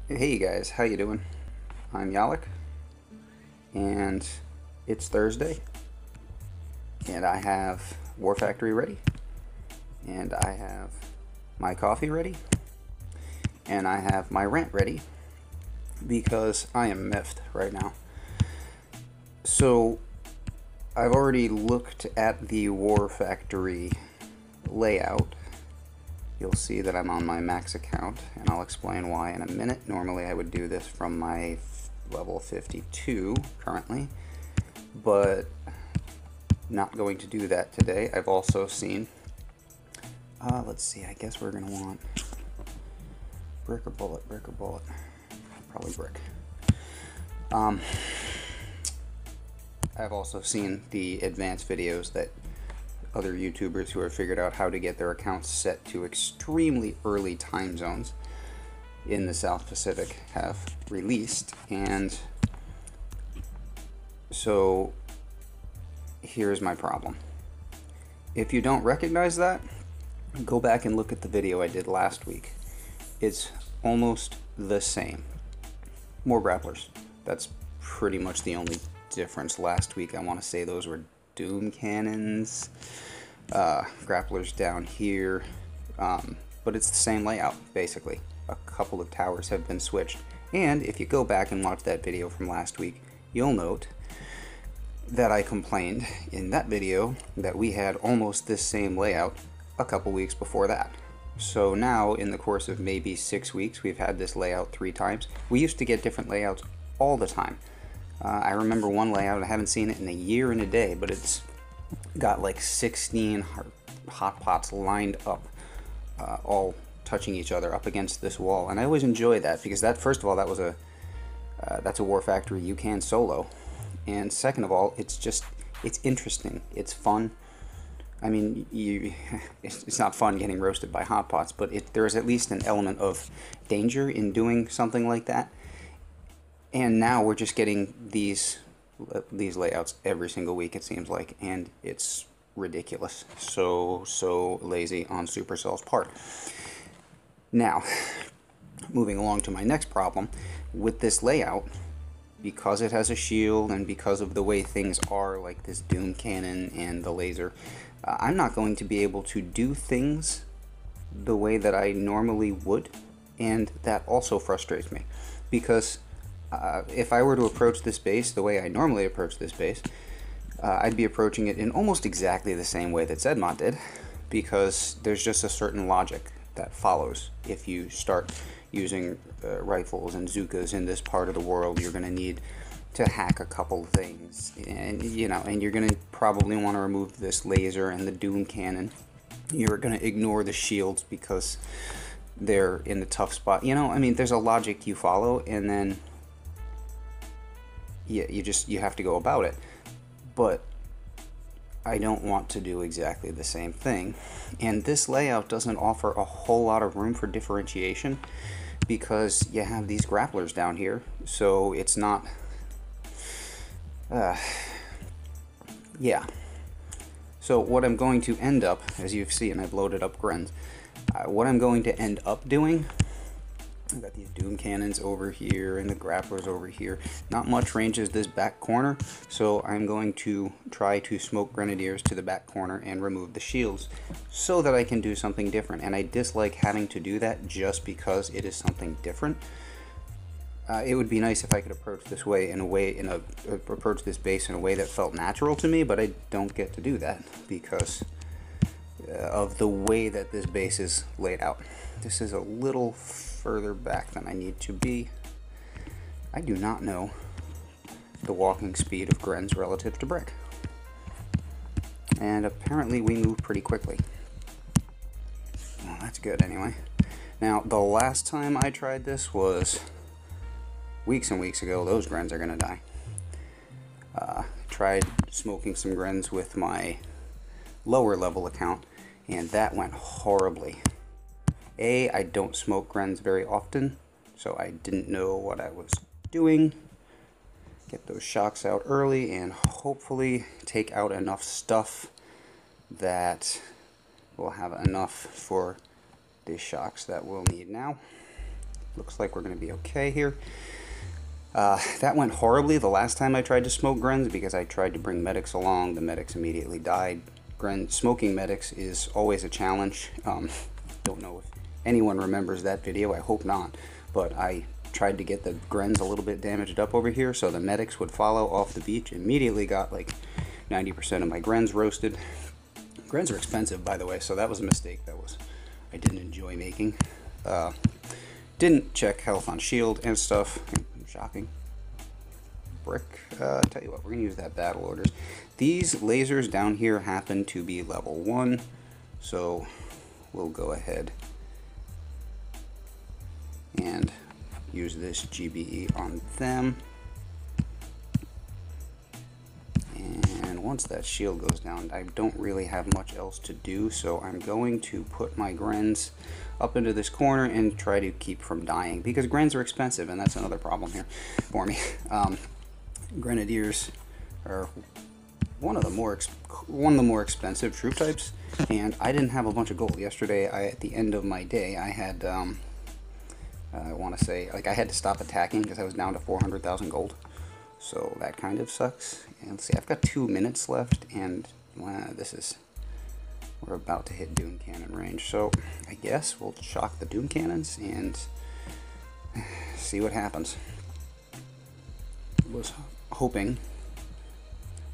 Hey guys, how you doing? I'm Yalik, and it's Thursday, and I have War Factory ready, and I have my coffee ready, and I have my rant ready, because I am miffed right now. So, I've already looked at the War Factory layout. You'll see that I'm on my max account, and I'll explain why in a minute. Normally I would do this from my level 52 currently, but not going to do that today. I've also seen, let's see, I guess we're going to want brick or bullet, probably brick. I've also seen the advanced videos that other YouTubers who have figured out how to get their accounts set to extremely early time zones in the South Pacific have released, and so here's my problem. If you don't recognize that, go back and look at the video I did last week. It's almost the same. More grapplers. That's pretty much the only difference. Last week I want to say those were doom cannons, grapplers down here, but it's the same layout basically. A couple of towers have been switched, and if you go back and watch that video from last week, you'll note that I complained in that video that we had almost this same layout a couple weeks before that. So now, in the course of maybe 6 weeks, we've had this layout 3 times. We used to get different layouts all the time. I remember one layout, I haven't seen it in a year and a day, but it's got like 16 hot pots lined up, all touching each other up against this wall. And I always enjoy that, because that, first of all, that was that's a War Factory you can solo. And second of all, it's interesting, it's fun. I mean, it's not fun getting roasted by hot pots, but there is at least an element of danger in doing something like that. And now we're just getting these layouts every single week, it seems like, and it's ridiculous. So lazy on Supercell's part. Now, moving along to my next problem with this layout, because it has a shield and because of the way things are, like this doom cannon and the laser, I'm not going to be able to do things the way that I normally would, and that also frustrates me, because if I were to approach this base the way I normally approach this base, I'd be approaching it in almost exactly the same way that Zedmont did, because there's just a certain logic that follows. If you start using rifles and Zookas in this part of the world, you're going to need to hack a couple of things, and and you're going to probably want to remove this laser and the doom cannon. You're going to ignore the shields because they're in the tough spot. I mean, there's a logic you follow, and then you have to go about it. But I don't want to do exactly the same thing, and this layout doesn't offer a whole lot of room for differentiation, because you have these grapplers down here, so it's not yeah. So what I'm going to end up, as you've seen, I've loaded up Grens. What I'm going to end up doing, I've got these doom cannons over here and the grapplers over here. Not much ranges this back corner, so I'm going to try to smoke grenadiers to the back corner and remove the shields so that I can do something different. And I dislike having to do that just because it is something different. It would be nice if I could approach this approach this base in a way that felt natural to me, but I don't get to do that because of the way that this base is laid out. This is a little further back than I need to be. I do not know the walking speed of Grens relative to brick, and apparently we move pretty quickly. Well, that's good anyway. Now, the last time I tried this was weeks and weeks ago. Those Grens are gonna die. Tried smoking some Grens with my lower level account, and that went horribly. I don't smoke Grens very often, so I didn't know what I was doing. Get those shocks out early and hopefully take out enough stuff that we'll have enough for the shocks that we'll need now. looks like we're going to be okay here. That went horribly the last time I tried to smoke Grens because I tried to bring medics along. The medics immediately died. Smoking medics is always a challenge. Don't know if anyone remembers that video. I hope not. But I tried to get the Grens a little bit damaged up over here so the medics would follow off the beach. Immediately got like 90% of my Grens roasted. Grens are expensive, by the way, so that was a mistake. I didn't enjoy making. Didn't check health on shield and stuff. Shocking. Brick. Tell you what, we're going to use that battle orders. These lasers down here happen to be level 1, so we'll go ahead and use this GBE on them. And once that shield goes down, I don't really have much else to do, so I'm going to put my Grens up into this corner and try to keep from dying, because Grens are expensive, and that's another problem here for me. Grenadiers are one of the more expensive troop types, and I didn't have a bunch of gold yesterday. At the end of my day, I had I want to say, like, I had to stop attacking because I was down to 400,000 gold. So that kind of sucks. And let's see, I've got 2 minutes left, and we're about to hit Doom Cannon range. So I guess we'll shock the Doom Cannons and see what happens. Was hoping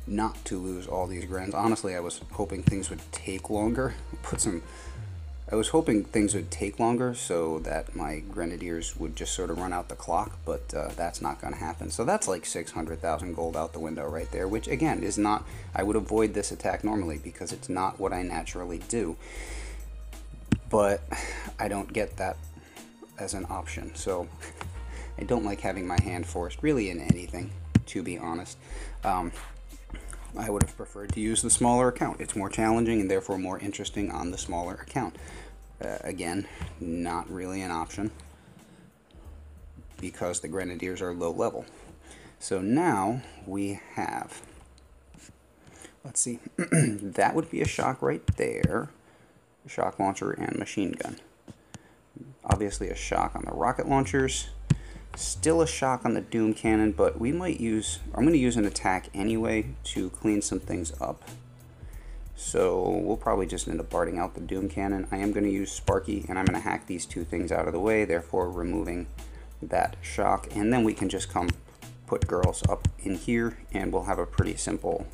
not to lose all these Grens. Honestly, I was hoping things would take longer. I was hoping things would take longer so that my Grenadiers would just sort of run out the clock, but that's not going to happen. So that's like 600,000 gold out the window right there, which again is not, I would avoid this attack normally because it's not what I naturally do. But I don't get that as an option, so I don't like having my hand forced really in anything, to be honest. I would have preferred to use the smaller account. It's more challenging and therefore more interesting on the smaller account. Again, not really an option because the Grenadiers are low level. So now we have, let's see, that would be a shock right there, a shock launcher and machine gun. Obviously a shock on the rocket launchers. Still a shock on the Doom Cannon, but I'm going to use an attack anyway to clean some things up. So we'll probably just end up barting out the Doom Cannon. I am going to use Sparky, and I'm going to hack these two things out of the way, therefore removing that shock. And then we can just come put girls up in here, and we'll have a pretty simple,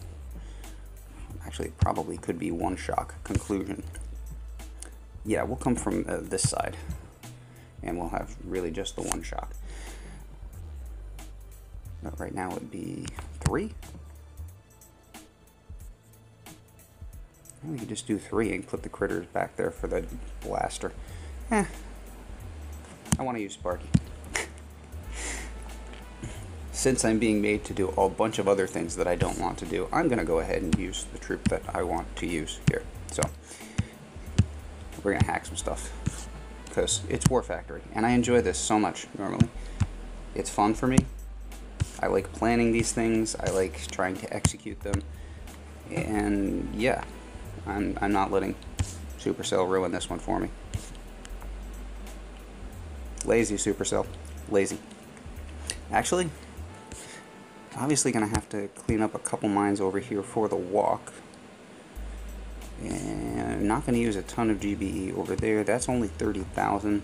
actually probably could be one shock conclusion. Yeah, we'll come from this side, and we'll have really just the one shock. But right now it would be 3. We could just do 3 and put the critters back there for the blaster. I want to use Sparky. Since I'm being made to do a bunch of other things that I don't want to do, I'm going to go ahead and use the troop that I want to use here. So we're going to hack some stuff because it's War Factory, and I enjoy this so much normally. It's fun for me. I like planning these things. I like trying to execute them. And yeah, I'm not letting Supercell ruin this one for me. Lazy Supercell. Lazy. Actually, obviously going to have to clean up a couple mines over here for the walk. And I'm not going to use a ton of GBE over there. That's only 30,000.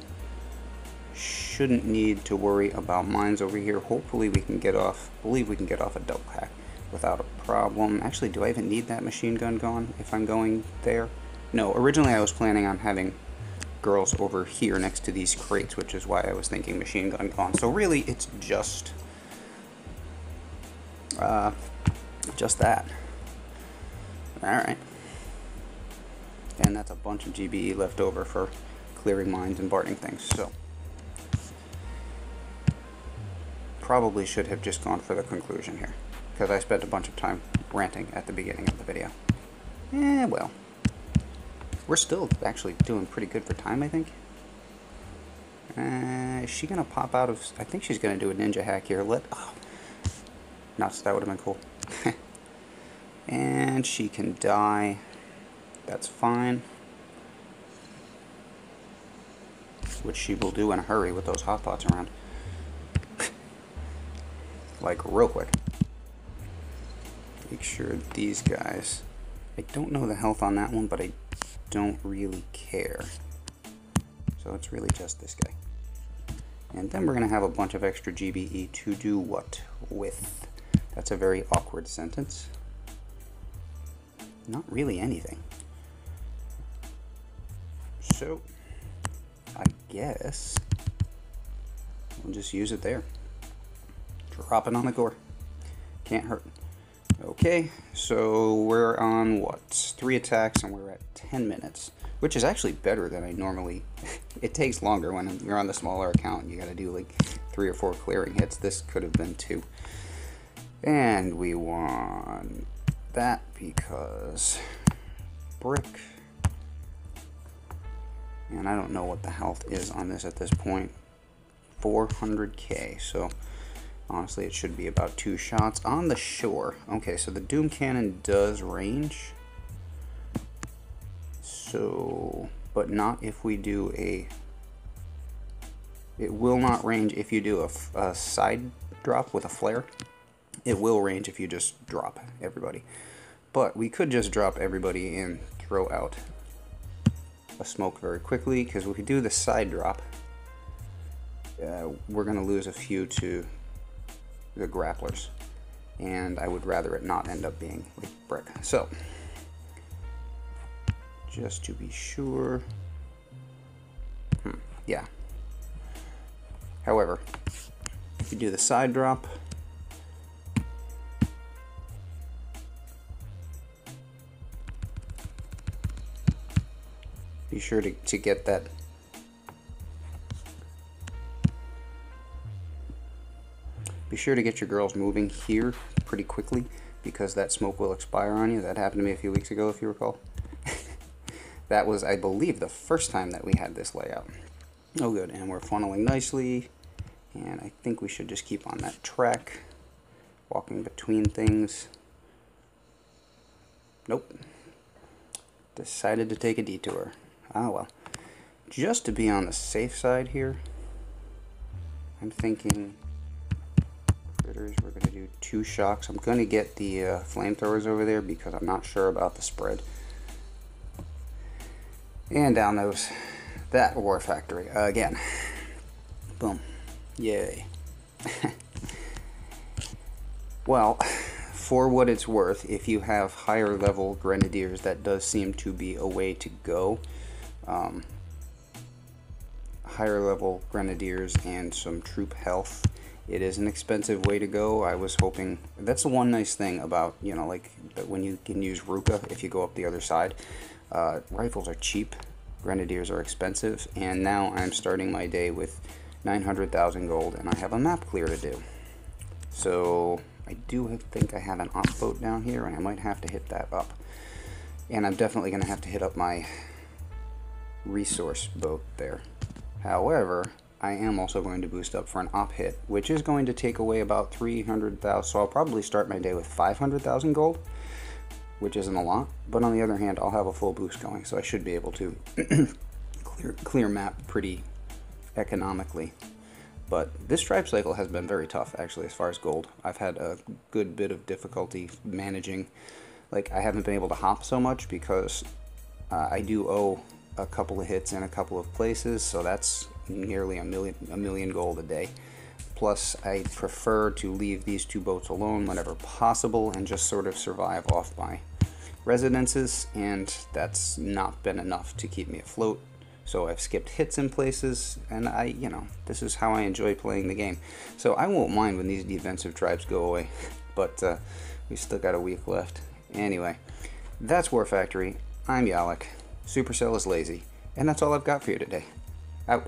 Shouldn't need to worry about mines over here. Hopefully we can get off, believe we can get off a double hack without a problem. Actually, do I even need that machine gun gone if I'm going there? No, originally I was planning on having girls over here next to these crates, which is why I was thinking machine gun gone. So really it's just that. Alright. And that's a bunch of GBE left over for clearing mines and barting things, so probably should have just gone for the conclusion here, because I spent a bunch of time ranting at the beginning of the video. Well. We're still actually doing pretty good for time, I think. Is she going to pop out of... I think she's going to do a ninja hack here. Oh. Nuts, that would have been cool. And she can die. That's fine. which she will do in a hurry with those hot pots around. Like, real quick. Make sure these guys... I don't know the health on that one, but I don't really care. So it's really just this guy. And then we're going to have a bunch of extra GBE to do what with? That's a very awkward sentence. Not really anything. So, I guess we'll just use it there. Drop it on the core. Can't hurt. Okay, so we're on what? 3 attacks and we're at 10 minutes. Which is actually better than I normally... It takes longer when you're on the smaller account. You gotta do like 3 or 4 clearing hits. This could have been 2. And we want that because... brick. And I don't know what the health is on this at this point. 400k, so... honestly, it should be about 2 shots on the shore. Okay, so the Doom Cannon does range. So, but not if we do a... It will not range if you do a side drop with a flare. It will range if you just drop everybody. But we could just drop everybody and throw out a smoke very quickly, because if we do the side drop, we're going to lose a few to the grapplers, and I would rather it not end up being like brick. So just to be sure, yeah. However, if you do the side drop, be sure to get that. Be sure to get your girls moving here pretty quickly, because that smoke will expire on you. That happened to me a few weeks ago, if you recall. That was, I believe, the first time that we had this layout. Oh good, and we're funneling nicely, and I think we should just keep on that track, walking between things. Nope. Decided to take a detour. Ah well. Just to be on the safe side here, I'm thinking... we're going to do 2 shocks. I'm going to get the flamethrowers over there because I'm not sure about the spread. And down those. That War Factory. Again. Boom. Yay. Well, for what it's worth, if you have higher level grenadiers, that does seem to be a way to go. Higher level grenadiers and some troop health. It is an expensive way to go. I was hoping... that's the one nice thing about, you know, like, when you can use Ruka if you go up the other side. Rifles are cheap, grenadiers are expensive, and now I'm starting my day with 900,000 gold, and I have a map clear to do. So, I do think I have an op boat down here, and I might have to hit that up. And I'm definitely going to have to hit up my resource boat there. However... I am also going to boost up for an op hit, which is going to take away about 300,000, so I'll probably start my day with 500,000 gold, which isn't a lot, but on the other hand, I'll have a full boost going, so I should be able to clear map pretty economically. But this stripe cycle has been very tough, actually, as far as gold. I've had a good bit of difficulty managing, like, I haven't been able to hop so much because I do owe a couple of hits in a couple of places, so that's nearly a million gold a day. Plus, I prefer to leave these 2 boats alone whenever possible and just sort of survive off my residences, and that's not been enough to keep me afloat. So I've skipped hits in places, and you know, this is how I enjoy playing the game. So I won't mind when these defensive tribes go away, but we still got a week left. Anyway, that's War Factory. I'm Yalek. Supercell is lazy, and that's all I've got for you today. Out.